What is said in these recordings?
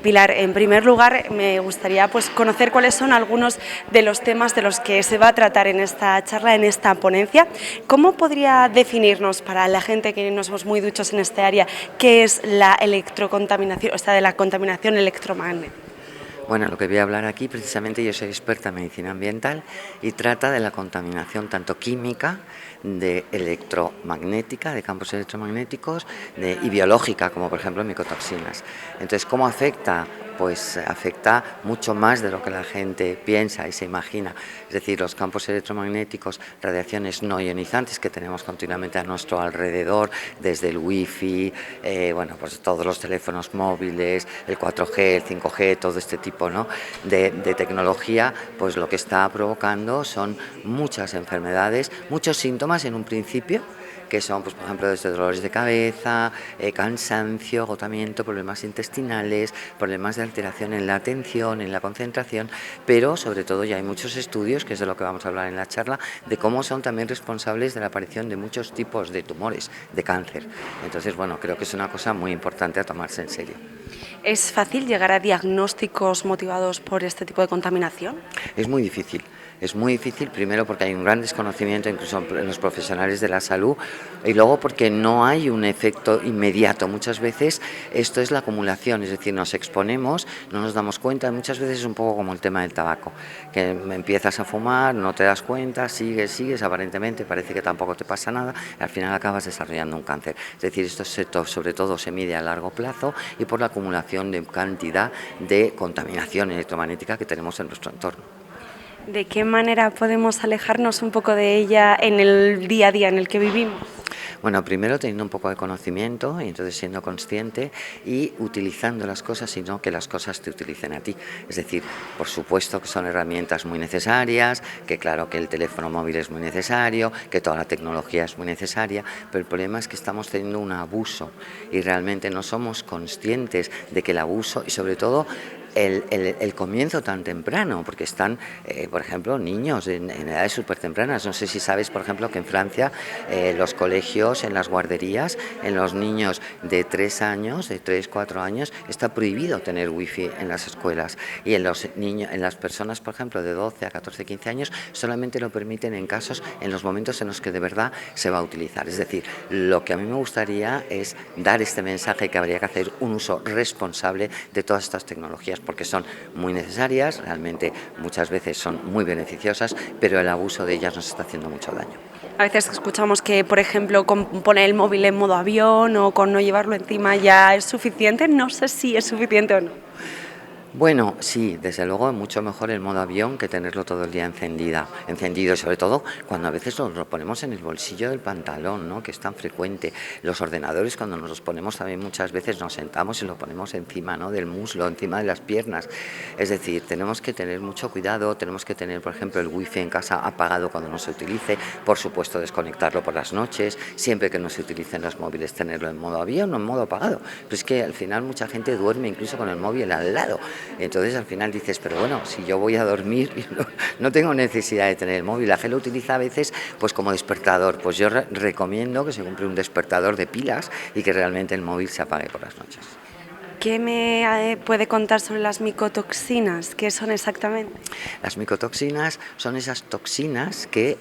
Pilar, en primer lugar me gustaría pues, conocer cuáles son algunos de los temas de los que se va a tratar en esta charla, en esta ponencia. ¿Cómo podría definirnos para la gente que no somos muy duchos en este área qué es la electrocontaminación, o sea, de la contaminación electromagnética? Bueno, lo que voy a hablar aquí, precisamente yo soy experta en medicina ambiental y trata de la contaminación tanto química, de electromagnética, de campos electromagnéticos y biológica, como por ejemplo micotoxinas. Entonces, ¿cómo afecta? Pues afecta mucho más de lo que la gente piensa y se imagina. Es decir, los campos electromagnéticos, radiaciones no ionizantes que tenemos continuamente a nuestro alrededor, desde el wifi, bueno, pues todos los teléfonos móviles, el 4G, el 5G, todo este tipo, ¿no?, de tecnología, pues lo que está provocando son muchas enfermedades, muchos síntomas en un principio, que son, pues, por ejemplo, desde dolores de cabeza, cansancio, agotamiento, problemas intestinales, problemas de alteración en la atención, en la concentración, pero sobre todo ya hay muchos estudios, que es de lo que vamos a hablar en la charla, de cómo son también responsables de la aparición de muchos tipos de tumores, de cáncer. Entonces, bueno, creo que es una cosa muy importante a tomarse en serio. ¿Es fácil llegar a diagnósticos motivados por este tipo de contaminación? Es muy difícil. Es muy difícil, primero porque hay un gran desconocimiento incluso en los profesionales de la salud, y luego porque no hay un efecto inmediato. Muchas veces esto es la acumulación, es decir, nos exponemos, no nos damos cuenta. Muchas veces es un poco como el tema del tabaco, que empiezas a fumar, no te das cuenta, sigues, aparentemente parece que tampoco te pasa nada, y al final acabas desarrollando un cáncer. Es decir, esto sobre todo se mide a largo plazo y por la acumulación de cantidad de contaminación electromagnética que tenemos en nuestro entorno. ¿De qué manera podemos alejarnos un poco de ella en el día a día en el que vivimos? Bueno, primero teniendo un poco de conocimiento y entonces siendo consciente y utilizando las cosas y no que las cosas te utilicen a ti. Es decir, por supuesto que son herramientas muy necesarias, que claro que el teléfono móvil es muy necesario, que toda la tecnología es muy necesaria, pero el problema es que estamos teniendo un abuso y realmente no somos conscientes de que el abuso y sobre todo el comienzo tan temprano, porque están, por ejemplo, niños en edades súper tempranas. No sé si sabes, por ejemplo, que en Francia los colegios, en las guarderías, en los niños de 3 años, de 3, 4 años, está prohibido tener wifi en las escuelas. Y en los niños, en las personas, por ejemplo, de 12 a 14, 15 años, solamente lo permiten en casos, en los momentos en los que de verdad se va a utilizar. Es decir, lo que a mí me gustaría es dar este mensaje que habría que hacer un uso responsable de todas estas tecnologías, porque son muy necesarias, realmente muchas veces son muy beneficiosas, pero el abuso de ellas nos está haciendo mucho daño. A veces escuchamos que, por ejemplo, con poner el móvil en modo avión o con no llevarlo encima ya es suficiente. No sé si es suficiente o no. Bueno, sí, desde luego es mucho mejor el modo avión que tenerlo todo el día encendido, y sobre todo cuando a veces lo ponemos en el bolsillo del pantalón, ¿no?, que es tan frecuente. Los ordenadores, cuando nos los ponemos también muchas veces nos sentamos y lo ponemos encima, ¿no?, del muslo, encima de las piernas. Es decir, tenemos que tener mucho cuidado, tenemos que tener, por ejemplo, el wifi en casa apagado cuando no se utilice, por supuesto desconectarlo por las noches, siempre que no se utilicen los móviles tenerlo en modo avión o en modo apagado. Pero es que al final mucha gente duerme incluso con el móvil al lado. Entonces al final dices, pero bueno, si yo voy a dormir no tengo necesidad de tener el móvil. La gente lo utiliza a veces pues como despertador. Pues yo recomiendo que se compre un despertador de pilas y que realmente el móvil se apague por las noches. ¿Qué me puede contar sobre las micotoxinas? ¿Qué son exactamente? Las micotoxinas son esas toxinas que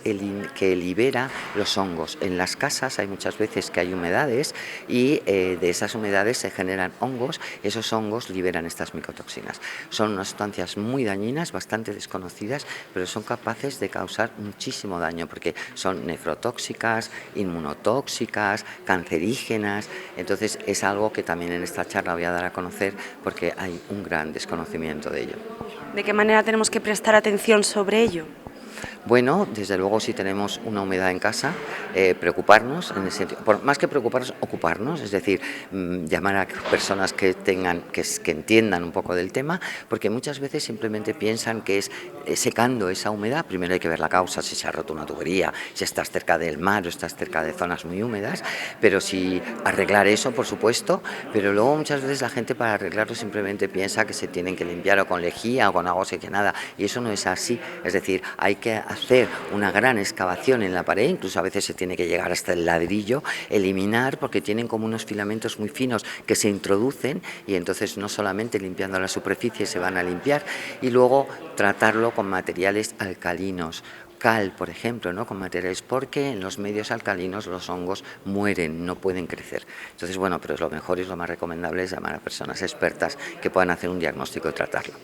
libera los hongos. En las casas hay muchas veces que hay humedades y de esas humedades se generan hongos. Esos hongos liberan estas micotoxinas. Son unas sustancias muy dañinas, bastante desconocidas, pero son capaces de causar muchísimo daño porque son nefrotóxicas, inmunotóxicas, cancerígenas. Entonces es algo que también en esta charla voy a dar a conocer porque hay un gran desconocimiento de ello. ¿De qué manera tenemos que prestar atención sobre ello? Bueno, desde luego si tenemos una humedad en casa, preocuparnos, en el sentido, más que preocuparnos, ocuparnos, es decir, llamar a personas que entiendan un poco del tema, porque muchas veces simplemente piensan que es secando esa humedad. Primero hay que ver la causa, si se ha roto una tubería, si estás cerca del mar o estás cerca de zonas muy húmedas, pero si arreglar eso, por supuesto, pero luego muchas veces la gente para arreglarlo simplemente piensa que se tienen que limpiar o con lejía o con agua oxigenada, y eso no es así. Es decir, hay que hacer una gran excavación en la pared, incluso a veces se tiene que llegar hasta el ladrillo, eliminar, porque tienen como unos filamentos muy finos que se introducen y entonces no solamente limpiando la superficie se van a limpiar, y luego tratarlo con materiales alcalinos, cal, por ejemplo, ¿no? Con materiales, porque en los medios alcalinos los hongos mueren, no pueden crecer. Entonces, bueno, pero lo mejor y lo más recomendable es llamar a personas expertas que puedan hacer un diagnóstico y tratarlo.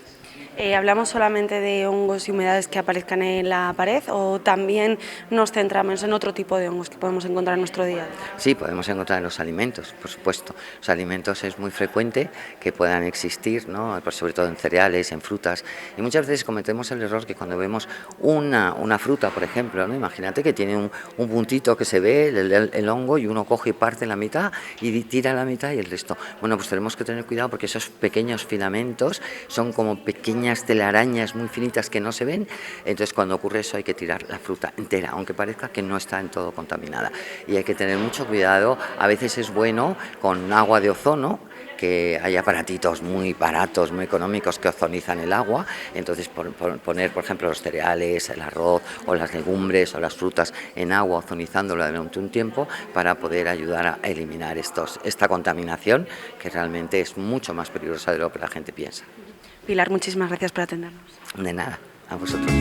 ¿Hablamos solamente de hongos y humedades que aparezcan en la pared o también nos centramos en otro tipo de hongos que podemos encontrar en nuestro día a día? Sí, podemos encontrar en los alimentos, por supuesto. Los alimentos es muy frecuente que puedan existir, ¿no? Pues sobre todo en cereales, en frutas. Y muchas veces cometemos el error que cuando vemos una fruta, por ejemplo, ¿no? Imagínate que tiene un puntito que se ve, el hongo, y uno coge y parte la mitad y tira la mitad y el resto. Bueno, pues tenemos que tener cuidado porque esos pequeños filamentos son como pequeñas telarañas muy finitas que no se ven. Entonces, cuando ocurre eso hay que tirar la fruta entera, aunque parezca que no está en todo contaminada. Y hay que tener mucho cuidado. A veces es bueno con agua de ozono, que hay aparatitos muy baratos, muy económicos que ozonizan el agua. Entonces poner, por ejemplo, los cereales, el arroz o las legumbres o las frutas en agua, ozonizándolo durante un tiempo para poder ayudar a eliminar esta contaminación, que realmente es mucho más peligrosa de lo que la gente piensa. Pilar, muchísimas gracias por atendernos. De nada, a vosotros.